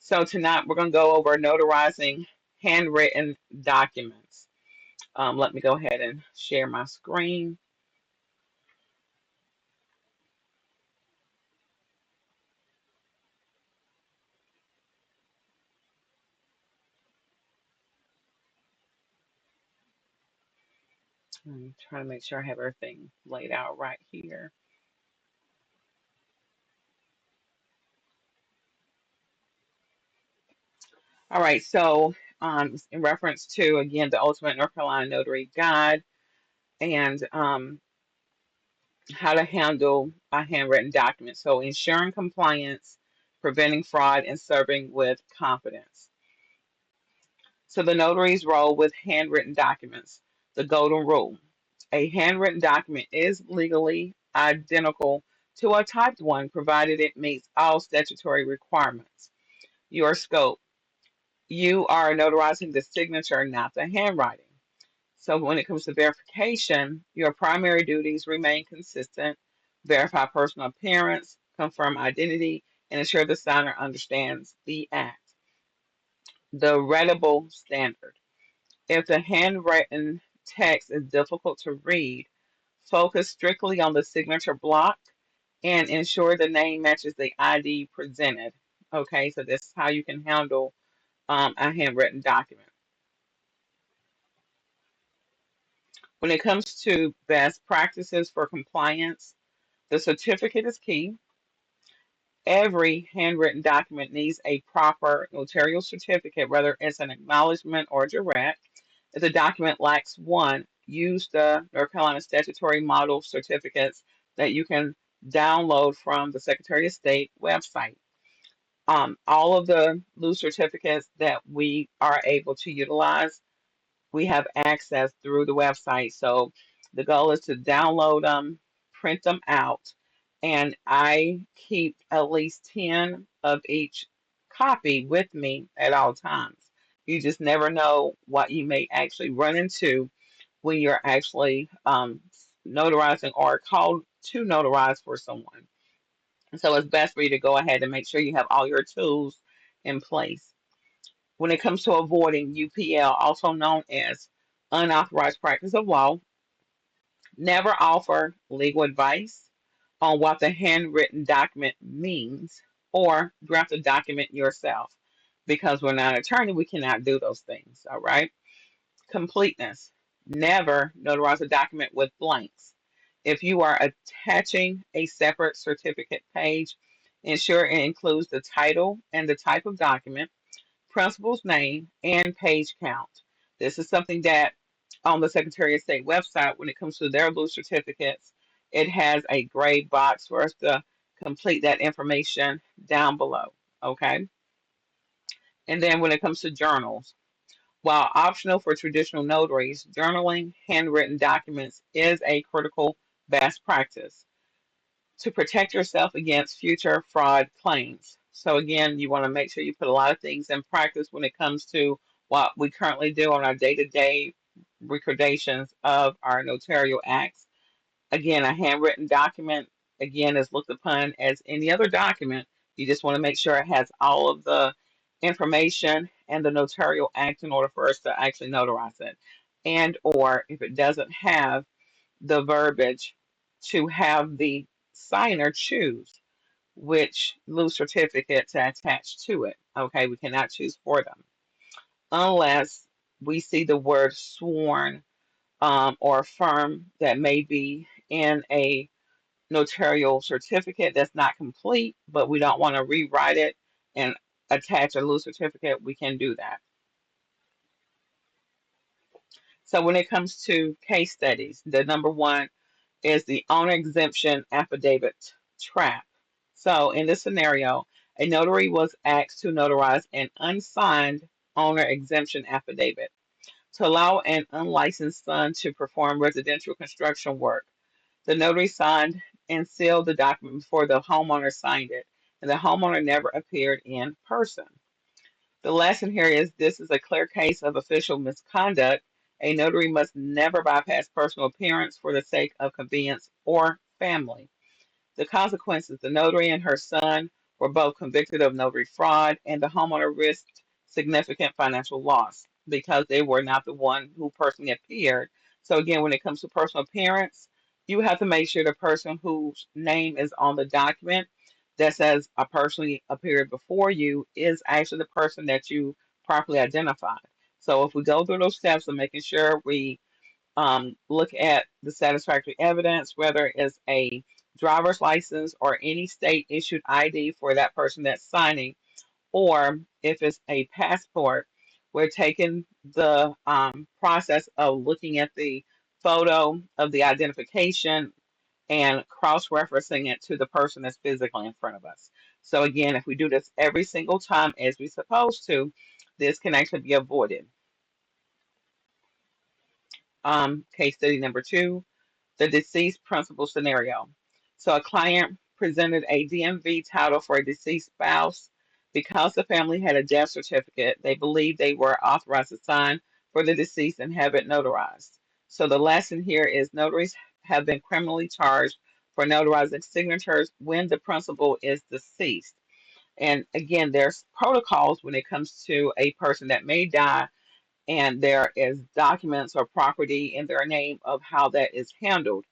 So tonight we're going to go over notarizing handwritten documents. Let me go ahead and share my screen. I'm trying to make sure I have everything laid out right here. All right, so in reference to, again, the Ultimate North Carolina Notary Guide and how to handle a handwritten document. So ensuring compliance, preventing fraud, and serving with confidence. So the notary's role with handwritten documents, the golden rule. A handwritten document is legally identical to a typed one provided it meets all statutory requirements. Your scope. You are notarizing the signature, not the handwriting. So when it comes to verification, your primary duties remain consistent. Verify personal appearance, confirm identity, and ensure the signer understands the act. The readable standard. If the handwritten text is difficult to read, focus strictly on the signature block and ensure the name matches the ID presented. Okay, so this is how you can handle a handwritten document. When it comes to best practices for compliance, the certificate is key. Every handwritten document needs a proper notarial certificate, whether it's an acknowledgement or direct. If the document lacks one, use the North Carolina statutory model certificates that you can download from the Secretary of State website. All of the loose certificates that we are able to utilize, we have access through the website. So the goal is to download them, print them out, and I keep at least 10 of each copy with me at all times. You just never know what you may actually run into when you're actually notarizing or called to notarize for someone. So it's best for you to go ahead and make sure you have all your tools in place. When it comes to avoiding UPL, also known as unauthorized practice of law, never offer legal advice on what the handwritten document means or draft a document yourself. Because we're not an attorney, we cannot do those things. All right. Completeness. Never notarize a document with blanks. If you are attaching a separate certificate page, ensure it includes the title and the type of document, principal's name, and page count. This is something that on the Secretary of State website, when it comes to their blue certificates, it has a gray box for us to complete that information down below. Okay. And then when it comes to journals, while optional for traditional notaries, journaling handwritten documents is a critical best practice to protect yourself against future fraud claims. So again, you want to make sure you put a lot of things in practice when it comes to what we currently do on our day-to-day recordations of our notarial acts. Again, a handwritten document, again, is looked upon as any other document. You just want to make sure it has all of the information and the notarial act in order for us to actually notarize it. And or if it doesn't have the verbiage, to have the signer choose which loose certificate to attach to it. Okay, we cannot choose for them unless we see the word sworn or affirm that may be in a notarial certificate that's not complete, but we don't want to rewrite it and attach a loose certificate. We can do that. So when it comes to case studies, the number one is the owner exemption affidavit trap. So in this scenario, a notary was asked to notarize an unsigned owner exemption affidavit to allow an unlicensed son to perform residential construction work. The notary signed and sealed the document before the homeowner signed it, and the homeowner never appeared in person. The lesson here is this is a clear case of official misconduct. A notary must never bypass personal appearance for the sake of convenience or family. The consequences, the notary and her son were both convicted of notary fraud, and the homeowner risked significant financial loss because they were not the one who personally appeared. So again, when it comes to personal appearance, you have to make sure the person whose name is on the document that says I personally appeared before you is actually the person that you properly identified. So if we go through those steps of making sure we look at the satisfactory evidence, whether it's a driver's license or any state issued ID for that person that's signing, or if it's a passport, we're taking the process of looking at the photo of the identification and cross-referencing it to the person that's physically in front of us. So again, if we do this every single time as we're supposed to, this can actually be avoided. Case study number 2, the deceased principal scenario. So a client presented a DMV title for a deceased spouse. Because the family had a death certificate, they believed they were authorized to sign for the deceased and have it notarized. So the lesson here is notaries have been criminally charged for notarizing signatures when the principal is deceased. And again, there's protocols when it comes to a person that may die and there is documents or property in their name of how that is handled.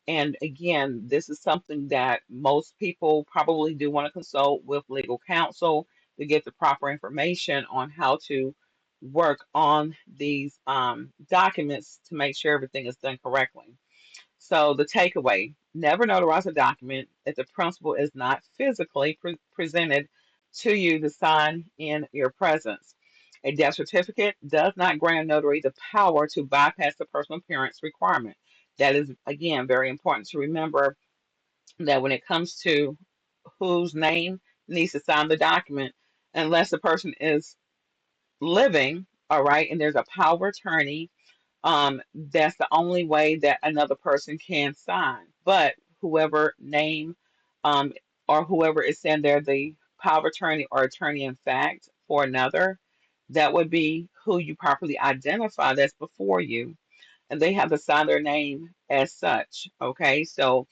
And again, this is something that most people probably do want to consult with legal counsel to get the proper information on how to work on these documents to make sure everything is done correctly. So the takeaway, never notarize a document if the principal is not physically presented to you to sign in your presence. A death certificate does not grant a notary the power to bypass the personal appearance requirement. That is, again, very important to remember that when it comes to whose name needs to sign the document, unless the person is living, all right, and there's a power of attorney, that's the only way that another person can sign. But whoever name um, or whoever is saying they're the power of attorney or attorney in fact for another, that would be who you properly identify that's before you. And they have to sign their name as such. Okay, so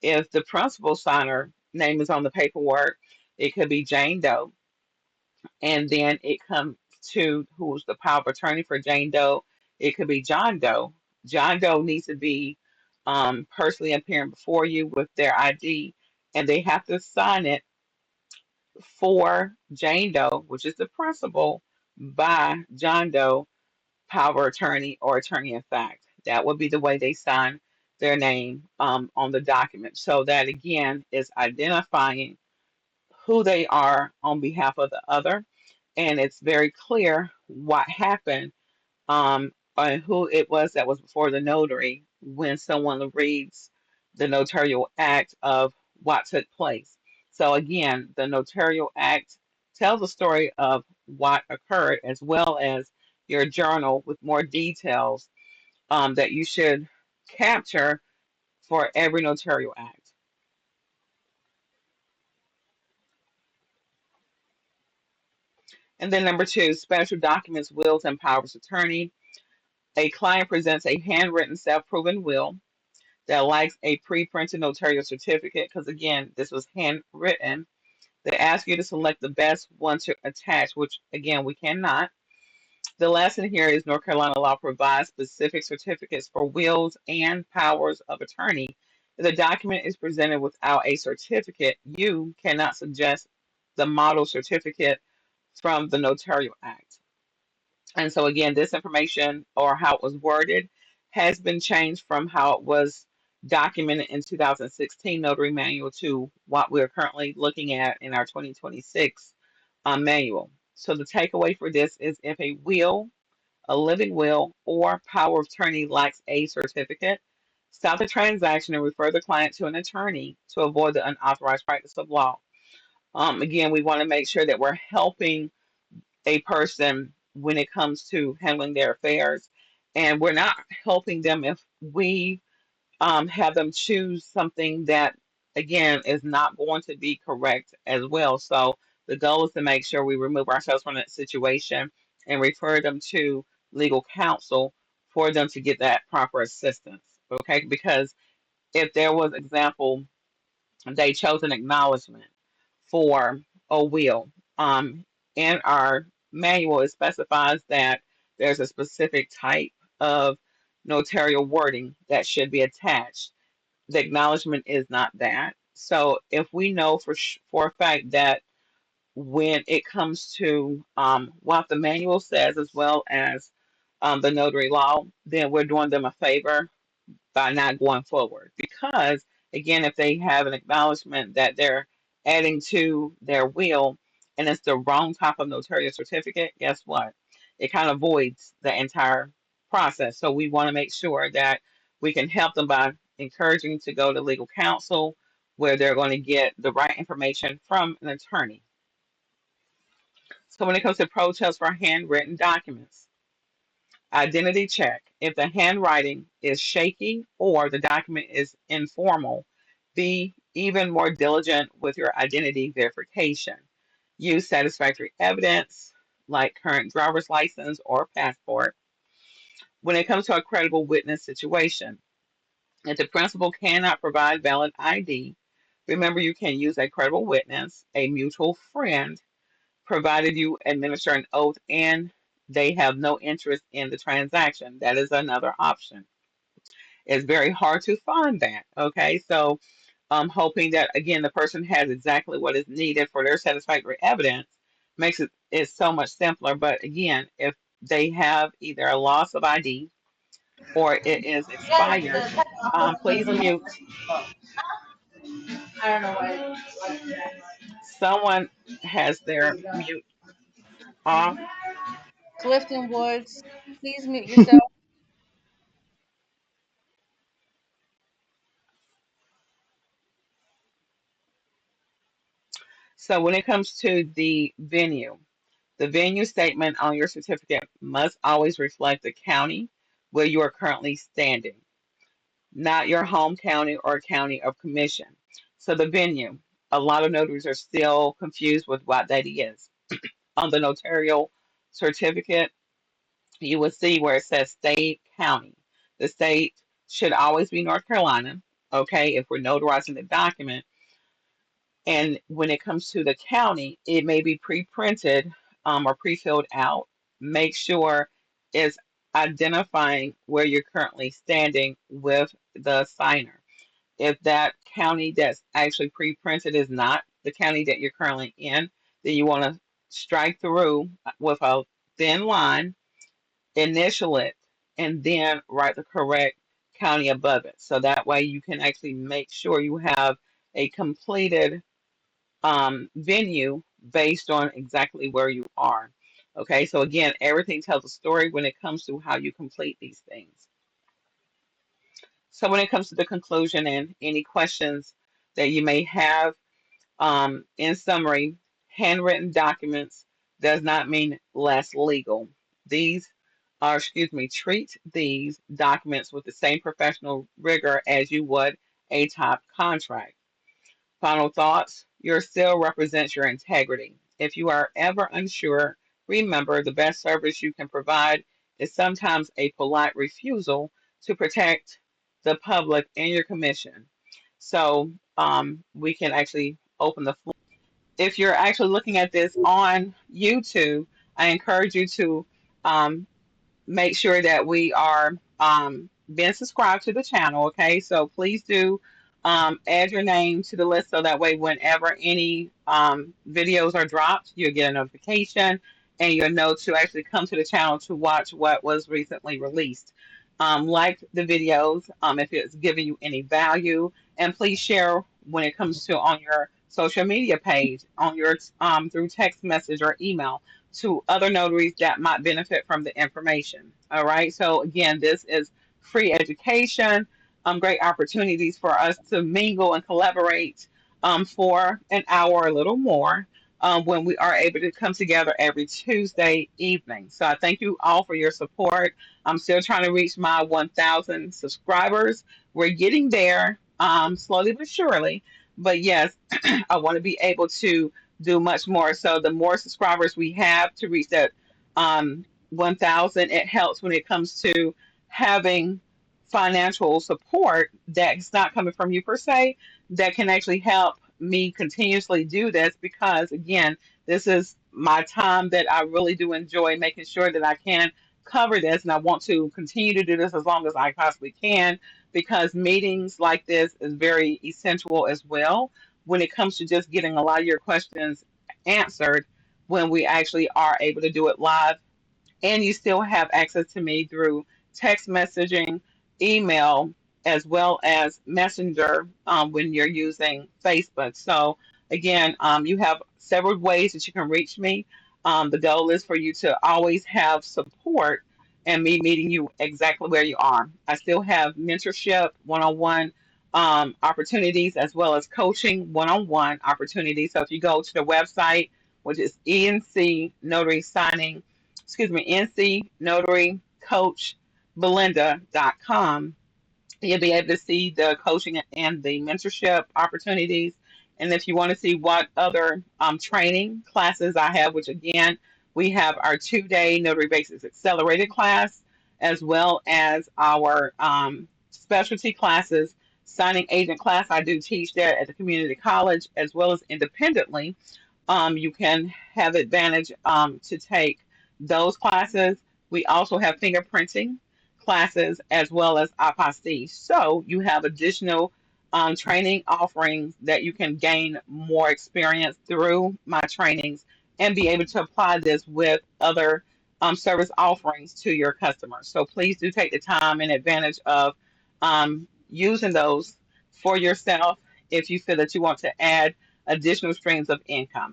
if the principal signer name is on the paperwork, it could be Jane Doe, and then it comes to who's the power of attorney for Jane Doe. It could be John Doe. John Doe needs to be personally appearing before you with their ID, and they have to sign it for Jane Doe, which is the principal, by John Doe, power of attorney or attorney in fact. That would be the way they sign their name on the document. So that again is identifying who they are on behalf of the other, and it's very clear what happened and who it was that was before the notary when someone reads the notarial act of what took place. So again, the notarial act tells a story of what occurred as well as your journal with more details that you should capture for every notarial act. And then number 2, special documents, wills, and powers of attorney. A client presents a handwritten self-proven will that lacks a pre-printed notarial certificate, because again, this was handwritten. They ask you to select the best one to attach, which again, we cannot. The lesson here is North Carolina law provides specific certificates for wills and powers of attorney. If the document is presented without a certificate, you cannot suggest the model certificate from the Notarial Act. And so again, this information or how it was worded has been changed from how it was documented in 2016 Notary Manual to what we're currently looking at in our 2026 manual. So the takeaway for this is if a will, a living will, or power of attorney lacks a certificate, stop the transaction and refer the client to an attorney to avoid the unauthorized practice of law. Again, we want to make sure that we're helping a person when it comes to handling their affairs. And we're not helping them if we have them choose something that, again, is not going to be correct as well. So the goal is to make sure we remove ourselves from that situation and refer them to legal counsel for them to get that proper assistance. Okay, because if there was example, they chose an acknowledgement for a will. In our manual, it specifies that there's a specific type of notarial wording that should be attached. The acknowledgement is not that. So if we know for a fact that when it comes to what the manual says as well as the notary law, then we're doing them a favor by not going forward. Because, again, if they have an acknowledgement that they're adding to their will and it's the wrong type of notarial certificate, guess what? It kind of voids the entire process. So we want to make sure that we can help them by encouraging to go to legal counsel where they're going to get the right information from an attorney. So when it comes to protests for handwritten documents, identity check. If the handwriting is shaky or the document is informal, be even more diligent with your identity verification. Use satisfactory evidence like current driver's license or passport. When it comes to a credible witness situation, if the principal cannot provide valid ID, remember you can use a credible witness, a mutual friend, provided you administer an oath and they have no interest in the transaction. That is another option. It's very hard to find that. Okay, so I'm hoping that again the person has exactly what is needed for their satisfactory evidence makes it so much simpler. But again, if they have either a loss of ID or it is expired, please mute. I don't know why. Someone has their mute off. Clifton Woods, please mute yourself. So when it comes to the venue statement on your certificate must always reflect the county where you are currently standing, not your home county or county of commission. So the venue, a lot of notaries are still confused with what that is. On the notarial certificate, you will see where it says state, county. The state should always be North Carolina, okay, if we're notarizing the document. And when it comes to the county, it may be pre-printed or pre-filled out. Make sure it's identifying where you're currently standing with the signer. If that county that's actually pre-printed is not the county that you're currently in, then you want to strike through with a thin line, initial it, and then write the correct county above it. So that way you can actually make sure you have a completed venue based on exactly where you are. Okay, so again, everything tells a story when it comes to how you complete these things. So when it comes to the conclusion and any questions that you may have, in summary, handwritten documents does not mean less legal. These treat these documents with the same professional rigor as you would a top contract. Final thoughts. Your seal represents your integrity. If you are ever unsure, remember the best service you can provide is sometimes a polite refusal to protect the public and your commission. So we can actually open the floor. If you're actually looking at this on YouTube, I encourage you to um, make sure that we are being subscribed to the channel. Okay, so please do add your name to the list so that way whenever any videos are dropped, you'll get a notification and you'll know to actually come to the channel to watch what was recently released. Like the videos if it's giving you any value, and please share when it comes to on your social media page, on your through text message or email to other notaries that might benefit from the information. All right. So again, this is free education, great opportunities for us to mingle and collaborate for an hour or a little more when we are able to come together every Tuesday evening. So I thank you all for your support. I'm still trying to reach my 1,000 subscribers. We're getting there slowly but surely. But yes, I want to be able to do much more. So the more subscribers we have to reach that 1,000, it helps when it comes to having financial support that's not coming from you per se, that can actually help me continuously do this because, again, this is my time that I really do enjoy making sure that I can cover this, and I want to continue to do this as long as I possibly can because meetings like this is very essential as well when it comes to just getting a lot of your questions answered when we actually are able to do it live, and you still have access to me through text messaging, email, as well as Messenger when you're using Facebook. So, again, you have several ways that you can reach me. The goal is for you to always have support and me meeting you exactly where you are. I still have mentorship, one on one opportunities, as well as coaching, one on one opportunities. So, if you go to the website, which is ENC Notary Signing, excuse me, NC Notary Coach Belinda.com, you'll be able to see the coaching and the mentorship opportunities. And if you want to see what other training classes I have, which again, we have our 2 day Notary Basics Accelerated class, as well as our specialty classes, signing agent class. I do teach that at the community college as well as independently. You can have advantage to take those classes. We also have fingerprinting classes as well as apostille. So you have additional training offerings that you can gain more experience through my trainings and be able to apply this with other service offerings to your customers. So please do take the time and advantage of using those for yourself if you feel that you want to add additional streams of income.